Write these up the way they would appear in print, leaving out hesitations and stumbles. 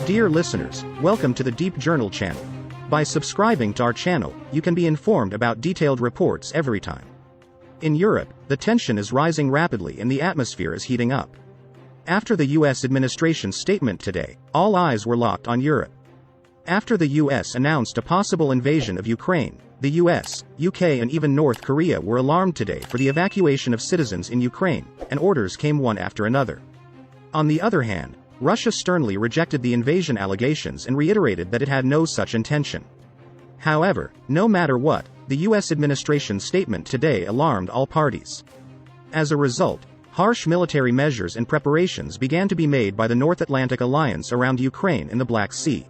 Dear listeners, welcome to the Deep Journal channel. By subscribing to our channel, you can be informed about detailed reports every time. In Europe, the tension is rising rapidly and the atmosphere is heating up. After the US administration's statement today, all eyes were locked on Europe. After the US announced a possible invasion of Ukraine, the US, UK and even North Korea were alarmed today for the evacuation of citizens in Ukraine, and orders came one after another. On the other hand, Russia sternly rejected the invasion allegations and reiterated that it had no such intention. However, no matter what, the US administration's statement today alarmed all parties. As a result, harsh military measures and preparations began to be made by the North Atlantic Alliance around Ukraine in the Black Sea.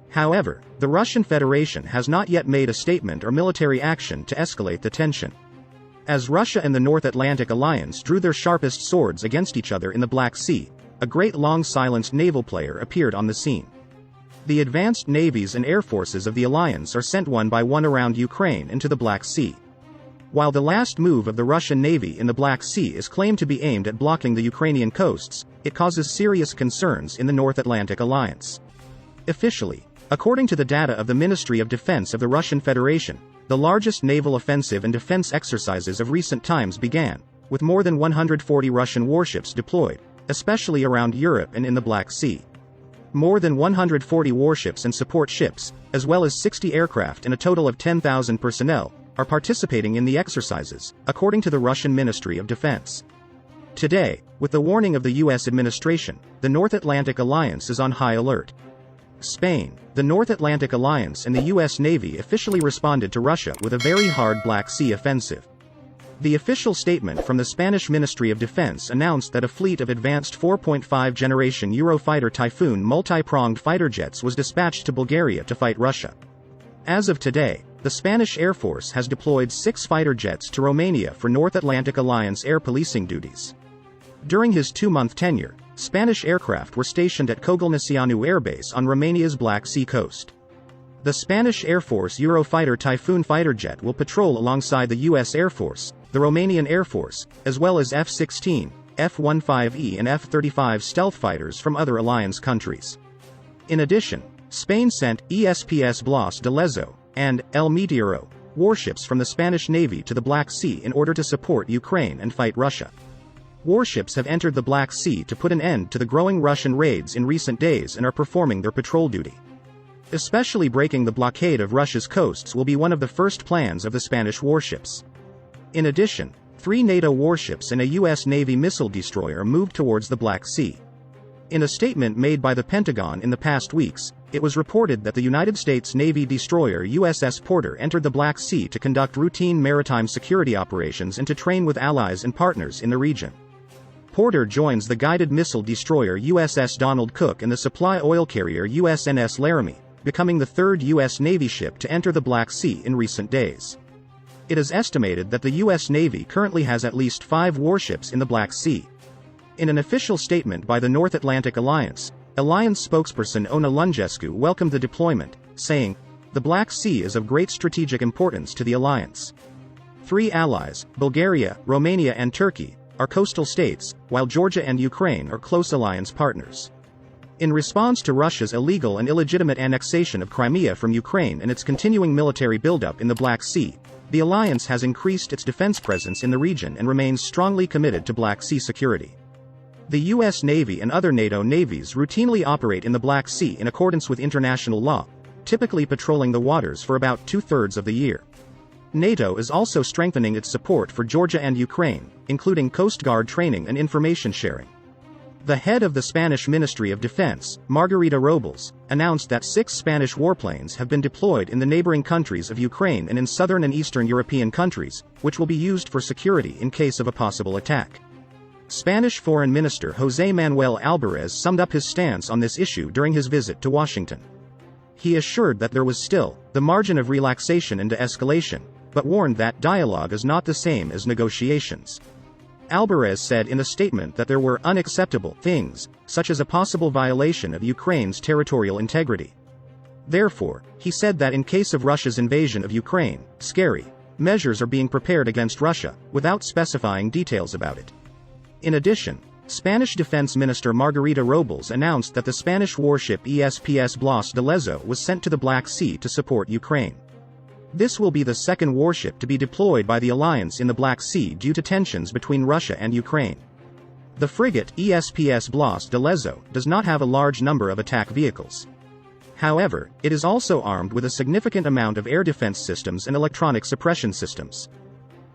However, the Russian Federation has not yet made a statement or military action to escalate the tension. As Russia and the North Atlantic Alliance drew their sharpest swords against each other in the Black Sea, a great long-silenced naval player appeared on the scene. The advanced navies and air forces of the alliance are sent one by one around Ukraine into the Black Sea. While the last move of the Russian Navy in the Black Sea is claimed to be aimed at blocking the Ukrainian coasts, it causes serious concerns in the North Atlantic Alliance. Officially, according to the data of the Ministry of Defense of the Russian Federation, the largest naval offensive and defense exercises of recent times began, with more than 140 Russian warships deployed, especially around Europe and in the Black Sea. More than 140 warships and support ships, as well as 60 aircraft and a total of 10,000 personnel, are participating in the exercises, according to the Russian Ministry of Defense. Today, with the warning of the US administration, the North Atlantic Alliance is on high alert. Spain, the North Atlantic Alliance and the US Navy officially responded to Russia with a very hard Black Sea offensive. The official statement from the Spanish Ministry of Defense announced that a fleet of advanced 4.5 generation Eurofighter Typhoon multi-pronged fighter jets was dispatched to Bulgaria to fight Russia. As of today, the Spanish Air Force has deployed 6 fighter jets to Romania for North Atlantic Alliance air policing duties. During his 2-month tenure, Spanish aircraft were stationed at Cogălnicianu Air Base on Romania's Black Sea coast. The Spanish Air Force Eurofighter Typhoon fighter jet will patrol alongside the US Air Force, the Romanian Air Force, as well as F-16, F-15E and F-35 stealth fighters from other alliance countries. In addition, Spain sent ESPS Blas de Lezo and El Meteoro warships from the Spanish Navy to the Black Sea in order to support Ukraine and fight Russia. Warships have entered the Black Sea to put an end to the growing Russian raids in recent days and are performing their patrol duty. Especially breaking the blockade of Russia's coasts will be one of the first plans of the Spanish warships. In addition, 3 NATO warships and a US Navy missile destroyer moved towards the Black Sea. In a statement made by the Pentagon in the past weeks, it was reported that the United States Navy destroyer USS Porter entered the Black Sea to conduct routine maritime security operations and to train with allies and partners in the region. Porter joins the guided missile destroyer USS Donald Cook and the supply oil carrier USNS Laramie, becoming the 3rd U.S. Navy ship to enter the Black Sea in recent days. It is estimated that the U.S. Navy currently has at least 5 warships in the Black Sea. In an official statement by the North Atlantic Alliance, Alliance spokesperson Ona Lungescu welcomed the deployment, saying, "The Black Sea is of great strategic importance to the alliance. 3 allies, Bulgaria, Romania and Turkey, are coastal states, while Georgia and Ukraine are close alliance partners." In response to Russia's illegal and illegitimate annexation of Crimea from Ukraine and its continuing military buildup in the Black Sea, the alliance has increased its defense presence in the region and remains strongly committed to Black Sea security. The US Navy and other NATO navies routinely operate in the Black Sea in accordance with international law, typically patrolling the waters for about 2/3 of the year. NATO is also strengthening its support for Georgia and Ukraine, including Coast Guard training and information sharing. The head of the Spanish Ministry of Defense, Margarita Robles, announced that 6 Spanish warplanes have been deployed in the neighboring countries of Ukraine and in southern and eastern European countries, which will be used for security in case of a possible attack. Spanish Foreign Minister José Manuel Álvarez summed up his stance on this issue during his visit to Washington. He assured that there was still the margin of relaxation and de-escalation, but warned that dialogue is not the same as negotiations. Álvarez said in a statement that there were unacceptable things, such as a possible violation of Ukraine's territorial integrity. Therefore, he said that in case of Russia's invasion of Ukraine, scary measures are being prepared against Russia, without specifying details about it. In addition, Spanish Defense Minister Margarita Robles announced that the Spanish warship ESPS Blas de Lezo was sent to the Black Sea to support Ukraine. This will be the second warship to be deployed by the alliance in the Black Sea due to tensions between Russia and Ukraine. The frigate ESPS Blas de Lezo does not have a large number of attack vehicles. However, it is also armed with a significant amount of air defense systems and electronic suppression systems.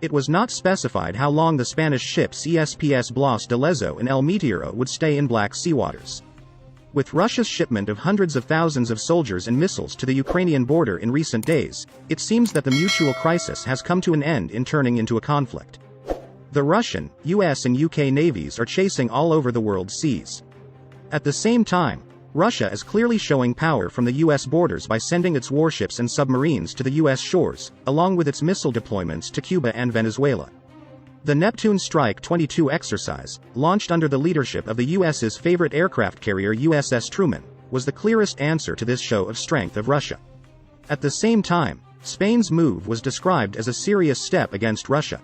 It was not specified how long the Spanish ships ESPS Blas de Lezo and El Meteoro would stay in Black Sea waters. With Russia's shipment of hundreds of thousands of soldiers and missiles to the Ukrainian border in recent days, it seems that the mutual crisis has come to an end in turning into a conflict. The Russian, US and UK navies are chasing all over the world's seas. At the same time, Russia is clearly showing power from the US borders by sending its warships and submarines to the US shores, along with its missile deployments to Cuba and Venezuela. The Neptune Strike 22 exercise, launched under the leadership of the US's favorite aircraft carrier USS Truman, was the clearest answer to this show of strength of Russia. At the same time, Spain's move was described as a serious step against Russia.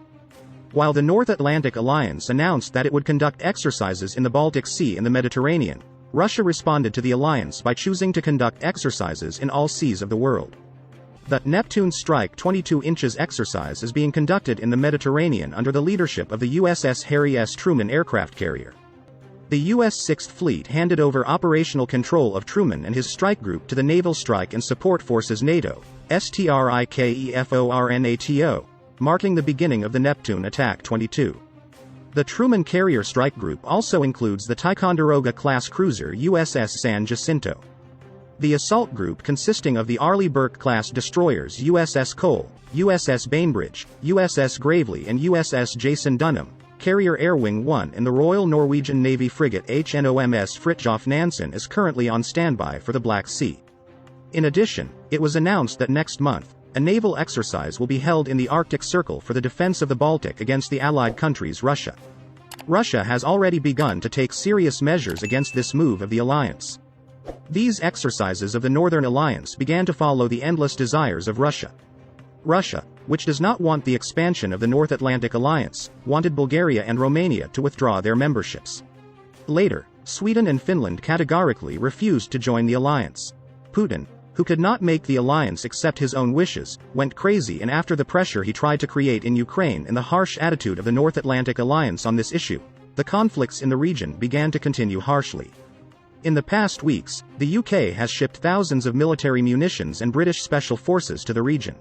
While the North Atlantic Alliance announced that it would conduct exercises in the Baltic Sea and the Mediterranean, Russia responded to the alliance by choosing to conduct exercises in all seas of the world. The Neptune Strike 22 inches exercise is being conducted in the Mediterranean under the leadership of the USS Harry S. Truman aircraft carrier. The U.S. 6th Fleet handed over operational control of Truman and his strike group to the Naval Strike and Support Forces NATO, STRIKEFORNATO, marking the beginning of the Neptune Attack 22. The Truman Carrier Strike Group also includes the Ticonderoga-class cruiser USS San Jacinto. The assault group consisting of the Arleigh Burke-class destroyers USS Cole, USS Bainbridge, USS Gravely and USS Jason Dunham, Carrier Air Wing 1 and the Royal Norwegian Navy frigate HNOMS Fridtjof Nansen is currently on standby for the Black Sea. In addition, it was announced that next month, a naval exercise will be held in the Arctic Circle for the defense of the Baltic against the allied countries Russia. Russia has already begun to take serious measures against this move of the alliance. These exercises of the Northern Alliance began to follow the endless desires of Russia. Russia, which does not want the expansion of the North Atlantic Alliance, wanted Bulgaria and Romania to withdraw their memberships. Later, Sweden and Finland categorically refused to join the alliance. Putin, who could not make the alliance accept his own wishes, went crazy, and after the pressure he tried to create in Ukraine and the harsh attitude of the North Atlantic Alliance on this issue, the conflicts in the region began to continue harshly. In the past weeks, the UK has shipped thousands of military munitions and British special forces to the region.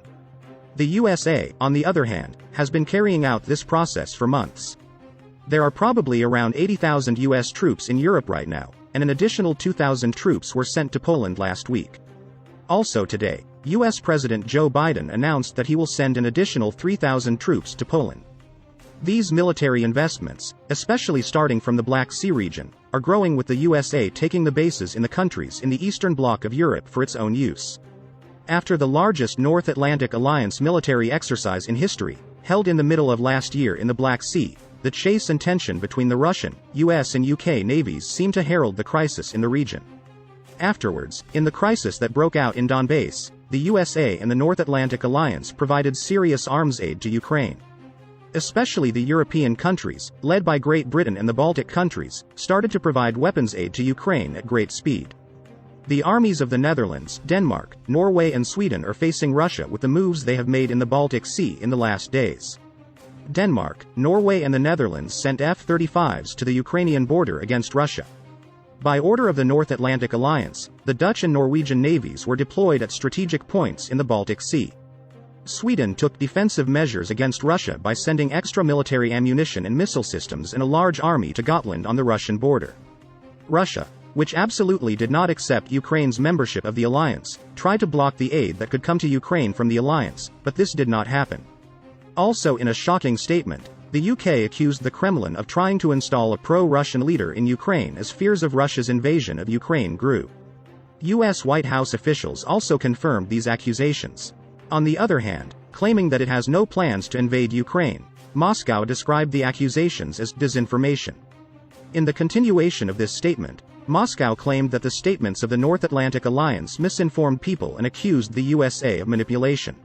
The USA, on the other hand, has been carrying out this process for months. There are probably around 80,000 US troops in Europe right now, and an additional 2,000 troops were sent to Poland last week. Also today, US President Joe Biden announced that he will send an additional 3,000 troops to Poland. These military investments, especially starting from the Black Sea region, are growing, with the USA taking the bases in the countries in the Eastern Bloc of Europe for its own use. After the largest North Atlantic Alliance military exercise in history, held in the middle of last year in the Black Sea, the chase and tension between the Russian, US and UK navies seemed to herald the crisis in the region. Afterwards, in the crisis that broke out in Donbass, the USA and the North Atlantic Alliance provided serious arms aid to Ukraine. Especially the European countries, led by Great Britain and the Baltic countries, started to provide weapons aid to Ukraine at great speed. The armies of the Netherlands, Denmark, Norway and Sweden are facing Russia with the moves they have made in the Baltic Sea in the last days. Denmark, Norway and the Netherlands sent F-35s to the Ukrainian border against Russia. By order of the North Atlantic Alliance, the Dutch and Norwegian navies were deployed at strategic points in the Baltic Sea. Sweden took defensive measures against Russia by sending extra military ammunition and missile systems and a large army to Gotland on the Russian border. Russia, which absolutely did not accept Ukraine's membership of the alliance, tried to block the aid that could come to Ukraine from the alliance, but this did not happen. Also, in a shocking statement, the UK accused the Kremlin of trying to install a pro-Russian leader in Ukraine as fears of Russia's invasion of Ukraine grew. US White House officials also confirmed these accusations. On the other hand, claiming that it has no plans to invade Ukraine, Moscow described the accusations as disinformation. In the continuation of this statement, Moscow claimed that the statements of the North Atlantic Alliance misinformed people and accused the USA of manipulation.